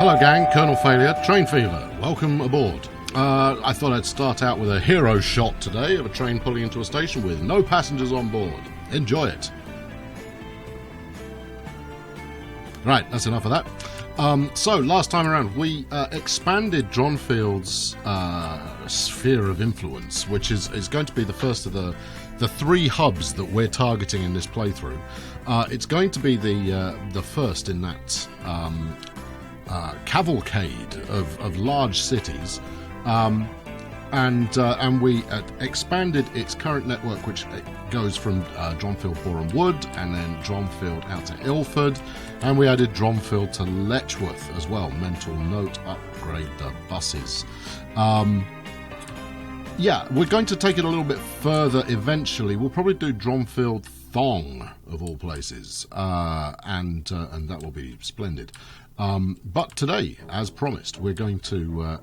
Hello gang, Colonel Failure, Train Fever, welcome aboard. I thought I'd start out with a hero shot today of a train pulling into a station with no passengers on board. Enjoy it. Right, that's enough of that. So, last time around, we expanded Dronfield's sphere of influence, which is going to be the first of the three hubs that we're targeting in this playthrough. It's going to be the first in that cavalcade of large cities, and we expanded its current network, which goes from Dronfield, Boreham Wood, and then Dronfield out to Ilford, and we added Dronfield to Letchworth as well. Mental note: upgrade the buses. Yeah, we're going to take it a little bit further eventually. We'll probably do Dronfield Thong, of all places, and that will be splendid. But today, as promised, we're going to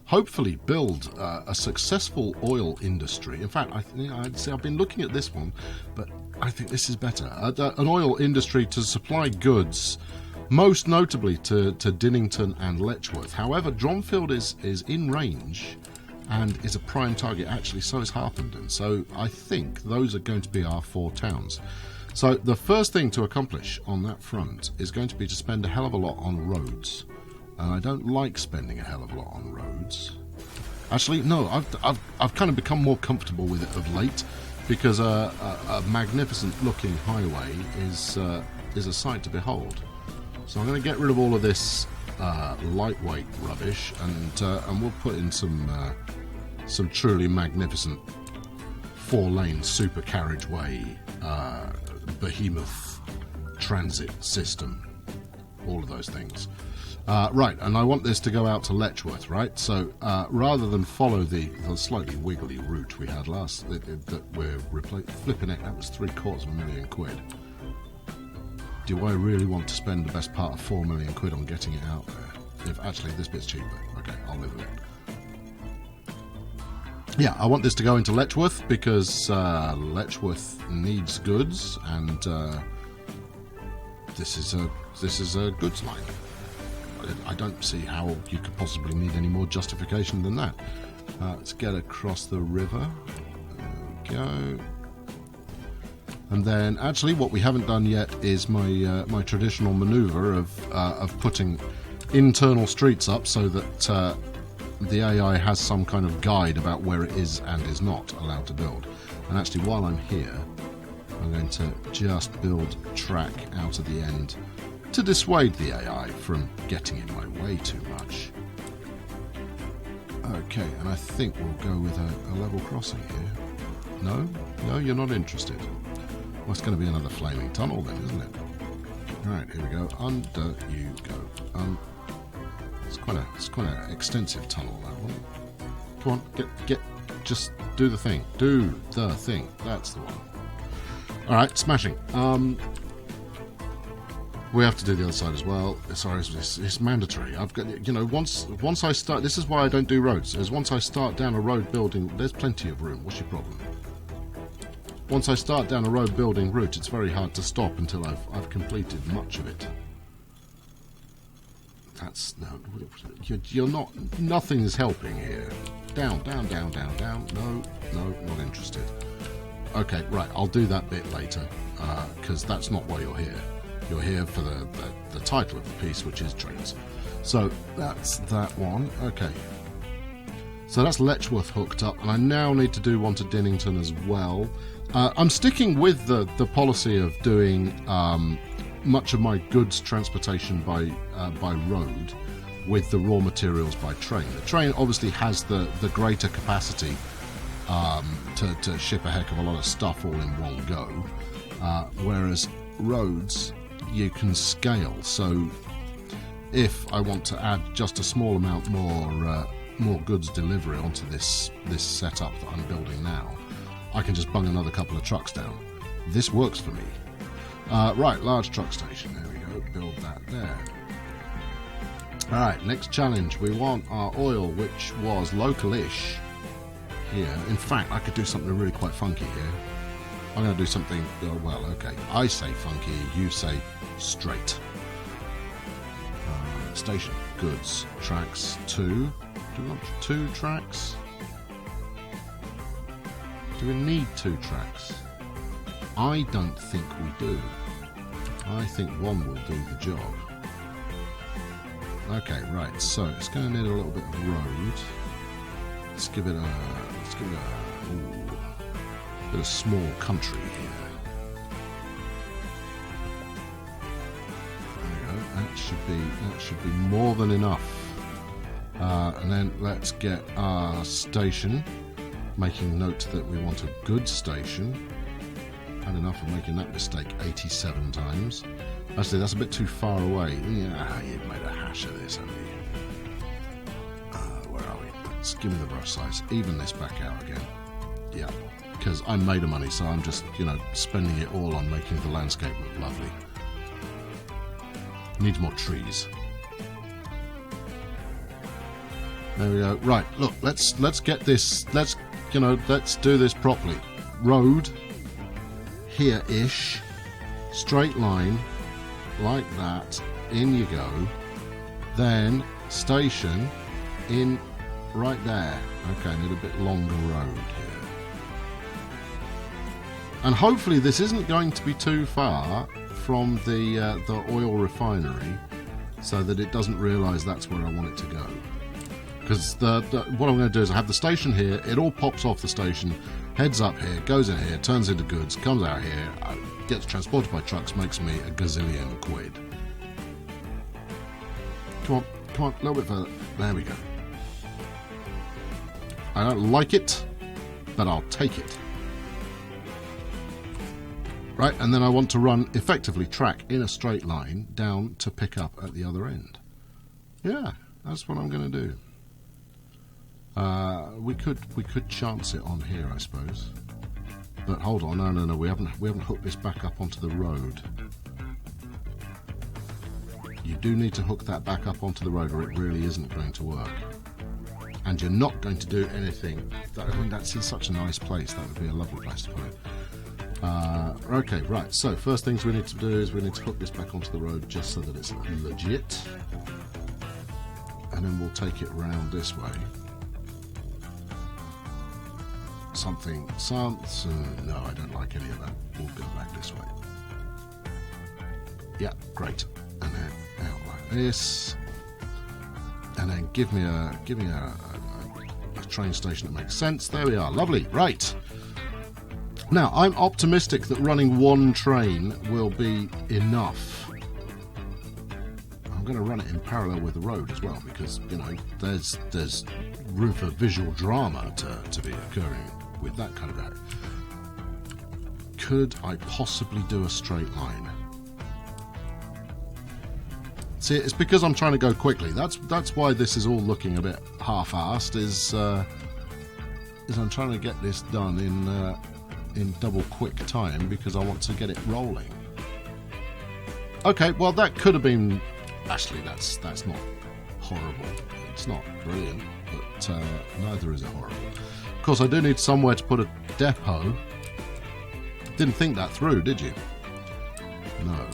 hopefully build a successful oil industry. In fact, I'd say I've been looking at this one, but I think this is better. An oil industry to supply goods, most notably to Dinnington and Letchworth. However, Dronfield is in range and is a prime target. Actually, so is Harpenden. So I think those are going to be our four towns. So the first thing to accomplish on that front is going to be to spend a hell of a lot on roads. And I don't like spending a hell of a lot on roads. Actually, no, I've kind of become more comfortable with it of late, because a magnificent looking highway is a sight to behold. So I'm going to get rid of all of this lightweight rubbish, and we'll put in some truly magnificent 4-lane super carriageway behemoth transit system, all of those things. Right, and I want this to go out to Letchworth, right? So rather than follow the slightly wiggly route we had last, that we're flipping it, that was £750,000 Do I really want to spend the best part of £4 million on getting it out there? If actually this bit's cheaper, okay, I'll live with it. Yeah, I want this to go into Letchworth because Letchworth needs goods, and this is a goods line. I don't see how you could possibly need any more justification than that. Let's get across the river. There we go. And then, actually, what we haven't done yet is my traditional manoeuvre of putting internal streets up so that the AI has some kind of guide about where it is and is not allowed to build. And actually, while I'm here, I'm going to just build track out of the end to dissuade the AI from getting in my way too much. Okay, and I think we'll go with a level crossing here. No, you're not interested. Well, it's going to be another flaming tunnel then, isn't it? Alright, here we go. Under you go. It's quite an extensive tunnel, that one. Come on, get, just do the thing. Do the thing. That's the one. Alright, smashing. We have to do the other side as well. Sorry, it's mandatory. I've got, once I start, this is why I don't do roads, is once I start down a road building, there's plenty of room. What's your problem? Once I start down a road building route, it's very hard to stop until I've completed much of it. That's, no, you're not, nothing's helping here. Down, down, down, down, down. No, not interested. Okay, right, I'll do that bit later, because that's not why you're here. You're here for the title of the piece, which is trains. So that's that one. Okay. So that's Letchworth hooked up, and I now need to do one to Dinnington as well. I'm sticking with the policy of doing much of my goods transportation by road, with the raw materials by train. The train obviously has the greater capacity to ship a heck of a lot of stuff all in one go, whereas roads, you can scale. So if I want to add just a small amount more goods delivery onto this setup that I'm building now, I can just bung another couple of trucks down. This works for me. Right, large truck station. There we go. Build that there. Alright, next challenge. We want our oil, which was local-ish here. In fact, I could do something really quite funky here. I'm going to do something, well, okay. I say funky, you say straight. Station. goods? Tracks 2. Do we want 2 tracks? Do we need 2 tracks? I don't think we do. I think 1 will do the job. Okay, right, so it's going to need a little bit of road. Let's give it a bit of small country here. There we go. That should be more than enough. And then let's get our station, making note that we want a good station. Had enough of making that mistake 87 times. Actually, that's a bit too far away. Yeah, you've made a hash of this, haven't you? Where are we? Let's give me the brush size. Even this back out again. Yeah, because I made the money, so I'm just, spending it all on making the landscape look lovely. Needs more trees. There we go. Right, look, let's get this. Let's do this properly. Road here-ish, straight line. Like that, in you go, then station in right there. Okay, I need a bit longer road here. And hopefully this isn't going to be too far from the oil refinery so that it doesn't realise that's where I want it to go. Because what I'm going to do is I have the station here, it all pops off the station, heads up here, goes in here, turns into goods, comes out here, gets transported by trucks, makes me a gazillion quid. Come on, a little bit further. There we go. I don't like it, but I'll take it. Right, and then I want to run, effectively track in a straight line down to pick up at the other end. Yeah, that's what I'm going to do. We could chance it on here, I suppose. But hold on, no, we haven't hooked this back up onto the road. You do need to hook that back up onto the road, or it really isn't going to work. And you're not going to do anything. That's in such a nice place. That would be a lovely place to put it. Okay, right. So first things we need to do is we need to hook this back onto the road just so that it's legit, and then we'll take it round this way. No, I don't like any of that. We'll go back this way. Yeah, great. And then out like this, and then give me a train station that makes sense. There we are. Lovely. Right. Now I'm optimistic that running 1 train will be enough. I'm going to run it in parallel with the road as well, because there's room for visual drama to be occurring with that kind of act. Could I possibly do a straight line? See, it's because I'm trying to go quickly. That's why this is all looking a bit half-assed. Is I'm trying to get this done in double quick time because I want to get it rolling. Okay, well that could have been. Actually, that's not horrible. It's not brilliant, but neither is it horrible. Of course, I do need somewhere to put a depot. Didn't think that through, did you? No.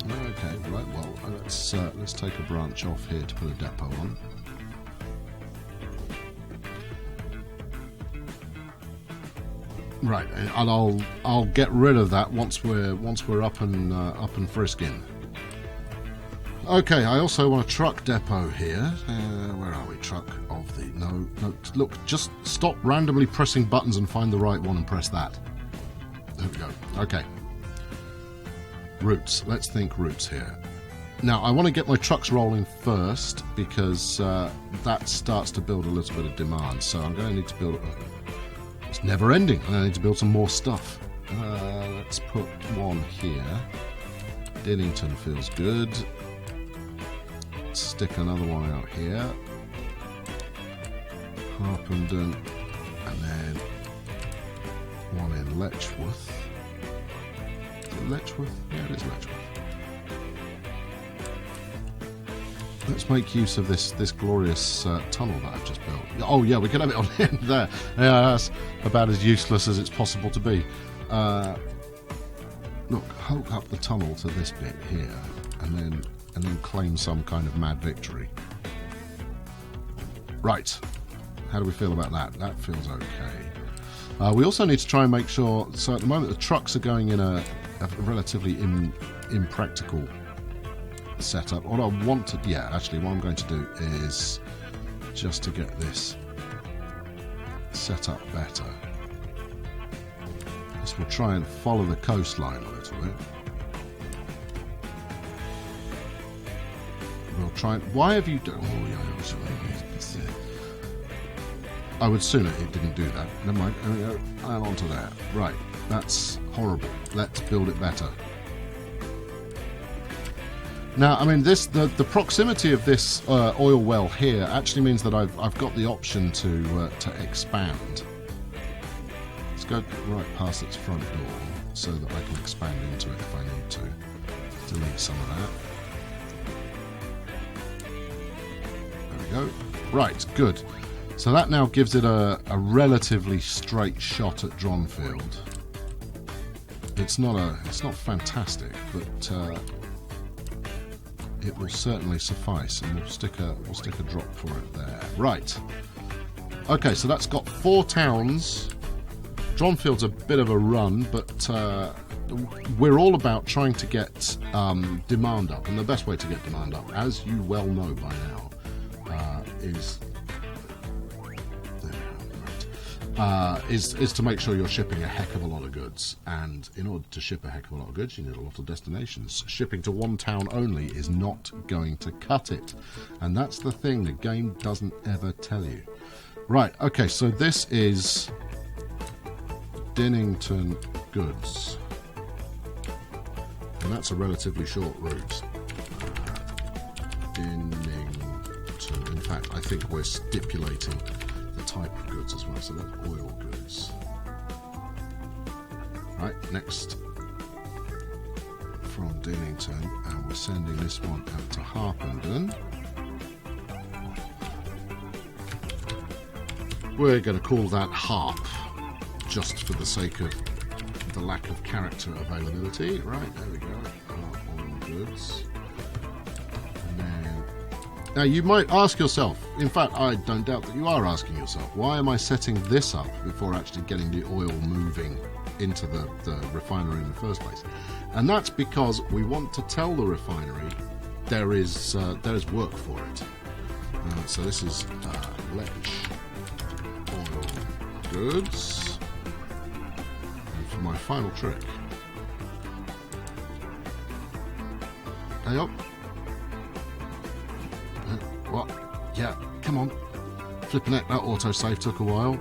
Okay, right. Well, let's take a branch off here to put a depot on. Right, and I'll get rid of that once we're up and frisking. Okay, I also want a truck depot here. Where are we? Truck of the... No, look, just stop randomly pressing buttons and find the right one and press that. There we go. Okay. Routes. Let's think routes here. Now, I want to get my trucks rolling first because that starts to build a little bit of demand. So I'm going to need to build... It's never ending. I'm going to need to build some more stuff. Let's put one here. Dinnington feels good. Stick another one out here. Harpenden, and then one in Letchworth. Is it Letchworth? Yeah, it is Letchworth. Let's make use of this glorious tunnel that I've just built. Oh yeah, we can have it on the end there. Yeah, that's about as useless as it's possible to be. Look, hook up the tunnel to this bit here, and then claim some kind of mad victory. Right. How do we feel about that? That feels okay. We also need to try and make sure... So at the moment the trucks are going in a relatively impractical setup. What I want to... Yeah, actually what I'm going to do is just to get this set up better. This will try and follow the coastline a little bit. We'll try and... Why have you done... Oh, yeah, I would sooner it didn't do that. Never mind. And on to that. Right. That's horrible. Let's build it better. Now, I mean, the proximity of this oil well here actually means that I've got the option to expand. Let's go right past its front door so that I can expand into it if I need to. Delete some of that. There we go. Right, good. So that now gives it a relatively straight shot at Dronfield. It's not fantastic, but it will certainly suffice, and we'll stick a drop for it there. Right. Okay, so that's got 4 towns. Dronfield's a bit of a run, but we're all about trying to get demand up, and the best way to get demand up, as you well know by now, is to make sure you're shipping a heck of a lot of goods. And in order to ship a heck of a lot of goods, you need a lot of destinations. Shipping to one town only is not going to cut it. And that's the thing the game doesn't ever tell you. Right, okay, so this is Dinnington goods. And that's a relatively short route. Dinnington. In fact, I think we're stipulating the type of goods as well, so that's oil goods. Right, next from Dinnington, and we're sending this one out to Harpenden. We're going to call that Harp, just for the sake of the lack of character availability. Right, there we go. Oil goods. Now, you might ask yourself, in fact, I don't doubt that you are asking yourself, why am I setting this up before actually getting the oil moving into the refinery in the first place? And that's because we want to tell the refinery there's work for it. So this is Lech oil goods. And for my final trick, hey up. What? Yeah, come on. Flipping heck, that autosave took a while.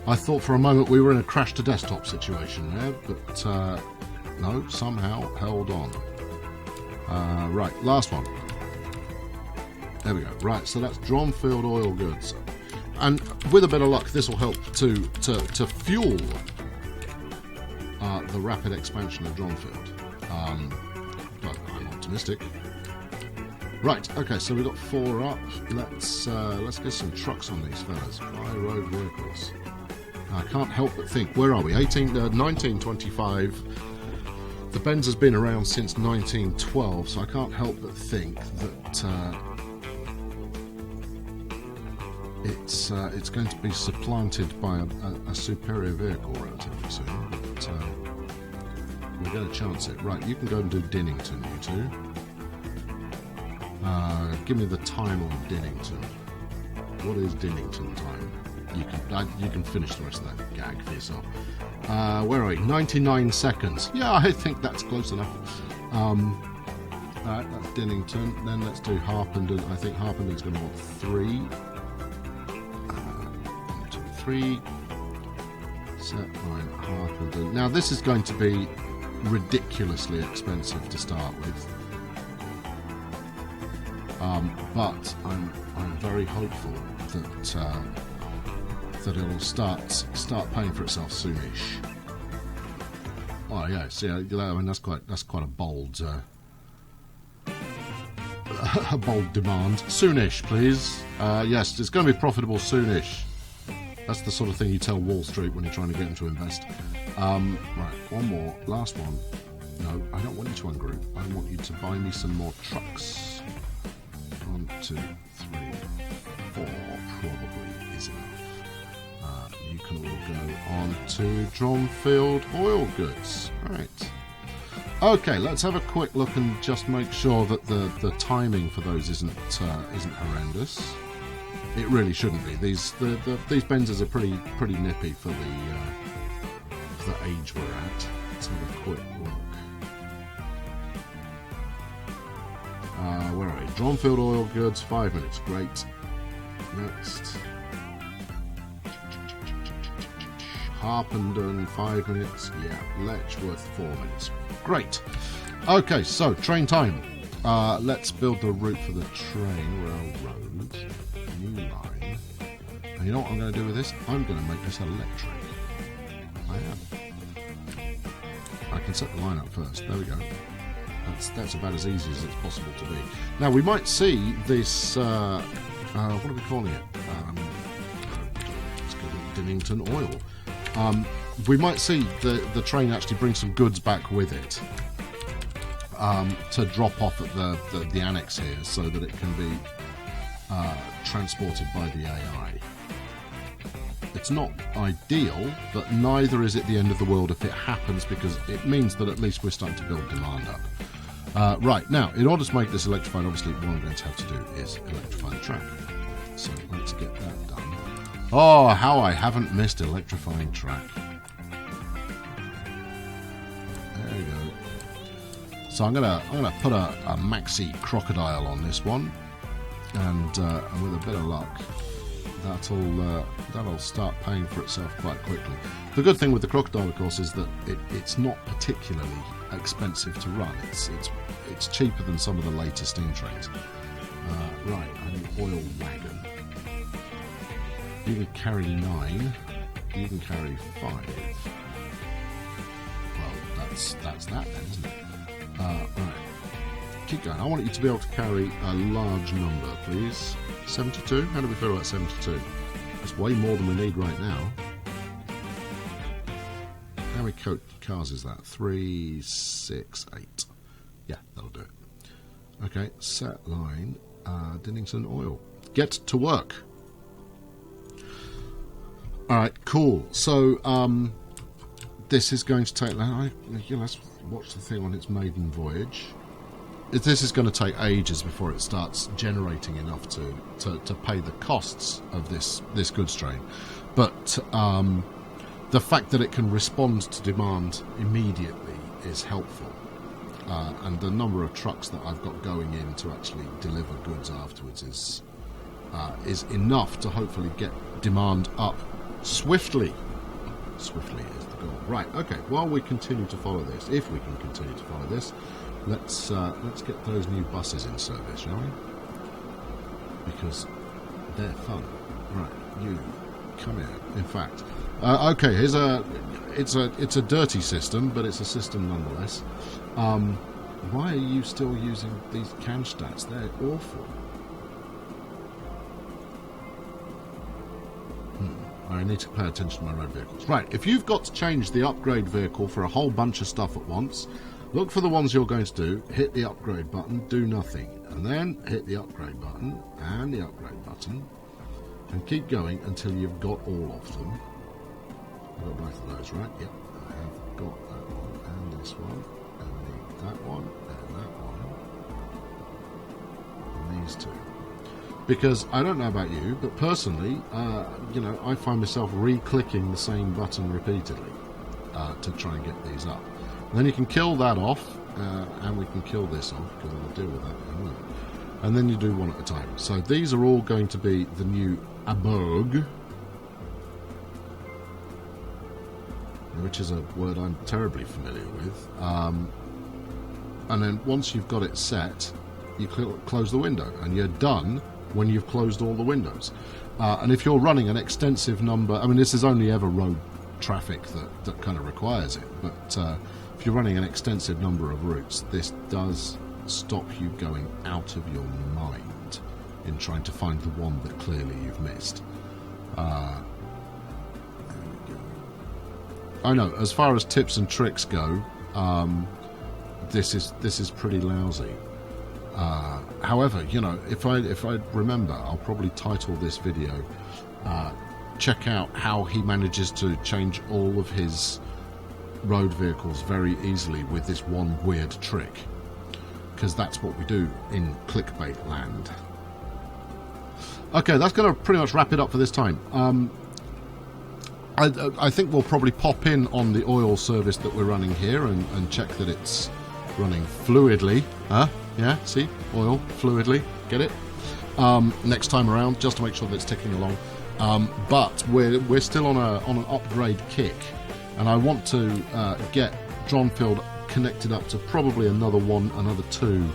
I thought for a moment we were in a crash to desktop situation there, but no, somehow held on. Right, last one. There we go. Right, so that's Dronfield oil goods. And with a bit of luck, this will help to fuel the rapid expansion of Dronfield. But I'm optimistic. Right, okay, so we've got 4 up. Let's get some trucks on these fellas. Fly road vehicles. I can't help but think, where are we? 1925. The Benz has been around since 1912, so I can't help but think that it's going to be supplanted by a superior vehicle relatively soon. But we're going to chance it. Right, you can go and do Dinnington, you two. Give me the time on Dinnington. What is Dinnington time? You can finish the rest of that gag for yourself. Where are we? 99 seconds. Yeah, I think that's close enough. Alright, that's Dinnington. Then let's do Harpenden. I think Harpenden's going to want 3. 1, 2, 3. Set line Harpenden. Now this is going to be ridiculously expensive to start with. But I'm very hopeful that it'll start paying for itself soonish. Oh yeah, see, I mean that's quite a bold a bold demand. Soonish, please. Yes, it's going to be profitable soonish. That's the sort of thing you tell Wall Street when you're trying to get them to invest. Right, one more, last one. No, I don't want you to ungroup. I want you to buy me some more trucks. 1, 2, 3. 3, 4 probably is enough. You can all go on to Dronfield oil goods. Right. Okay, let's have a quick look and just make sure that the timing for those isn't horrendous. It really shouldn't be. These benzers are pretty nippy for the age we're at. Let's have a quick look. Where are we? Dronfield oil goods, 5 minutes. Great. Next. Harpenden, 5 minutes. Yeah. Letchworth, 4 minutes. Great. Okay, so train time. Let's build the route for the train. Railroad. New line. And you know what I'm going to do with this? I'm going to make this electric. I am. I can set the line up first. There we go. That's about as easy as it's possible to be. Now we might see this. What are we calling it? Let's go with Dinnington Oil. We might see the train actually bring some goods back with it to drop off at the annex here, so that it can be transported by the AI. It's not ideal, but neither is it the end of the world if it happens, because it means that at least we're starting to build demand up. Right, now, in order to make this electrified, obviously what I'm going to have to do is electrify the track. So let's get that done. Oh, how I haven't missed electrifying track. There we go. So I'm gonna put a maxi crocodile on this one, and with a bit of luck, that'll start paying for itself quite quickly. The good thing with the crocodile, of course, is that it's not particularly expensive to run. It's cheaper than some of the later steam trains. Right, I need oil wagon. You can carry 9. You can carry 5. Well, that's that then, isn't it? Right. Keep going. I want you to be able to carry a large number, please. 72? How do we feel about 72? It's way more than we need right now. How many cars is that? 3, 6, 8. Yeah, that'll do it. Okay, set line. Dinnington Oil. Get to work. Alright, cool. So, this is going to take... let's watch the thing on its maiden voyage. This is going to take ages before it starts generating enough to pay the costs of this goods train. But the fact that it can respond to demand immediately is helpful. And the number of trucks that I've got going in to actually deliver goods afterwards is enough to hopefully get demand up swiftly. Swiftly is the goal. Right, okay, while we continue to follow this, if we can continue to follow this, let's get those new buses in service, shall we? Because they're fun. Right, you come here. In fact, okay, here's it's a dirty system, but it's a system nonetheless. Why are you still using these Cannstadts? They're awful. I need to pay attention to my road vehicles. Right, if you've got to change the upgrade vehicle for a whole bunch of stuff at once, look for the ones you're going to do, hit the upgrade button, do nothing, and then hit the upgrade button and the upgrade button, and keep going until you've got all of them. I've got both of those, right? Yep, I have got that one, and this one, and that one, and that one, and these two. Because I don't know about you, but personally, I find myself re-clicking the same button repeatedly to try and get these up. And then you can kill that off, and we can kill this off, because we'll deal with that in a moment. And then you do one at a time. So these are all going to be the new Aberg, which is a word I'm terribly familiar with. And then once you've got it set, you close the window, and you're done when you've closed all the windows. And if you're running an extensive number, I mean, this is only ever road traffic that kind of requires it, but if you're running an extensive number of routes, this does stop you going out of your mind in trying to find the one that clearly you've missed. There we go. I know, as far as tips and tricks go, this is pretty lousy. However, you know, if I remember, I'll probably title this video check out how he manages to change all of his road vehicles very easily with this one weird trick, because that's what we do in clickbait land. Okay, that's going to pretty much wrap it up for this time. I think we'll probably pop in on the oil service that we're running here and check that it's running fluidly. Yeah, see? Oil, fluidly. Get it? Next time around, just to make sure that it's ticking along. But we're still on an upgrade kick, and I want to get Dronfield connected up to probably another two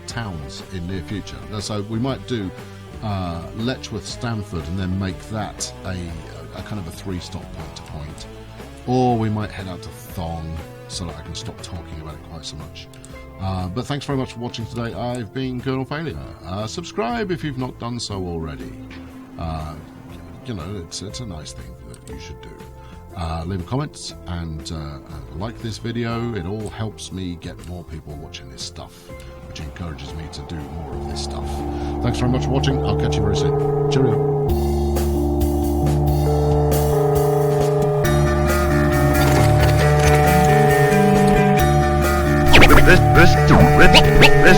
towns in near future. So we might do Letchworth, Stamford, and then make that a kind of a 3-stop point to point, or we might head out to Thong so that I can stop talking about it quite so much. But thanks very much for watching today. I've been Colonel Failure. Subscribe if you've not done so already. You know, it's a nice thing that you should do. Leave a comment and like this video. It all helps me get more people watching this stuff, which encourages me to do more of this stuff. Thanks very much for watching. I'll catch you very soon. Cheerio. This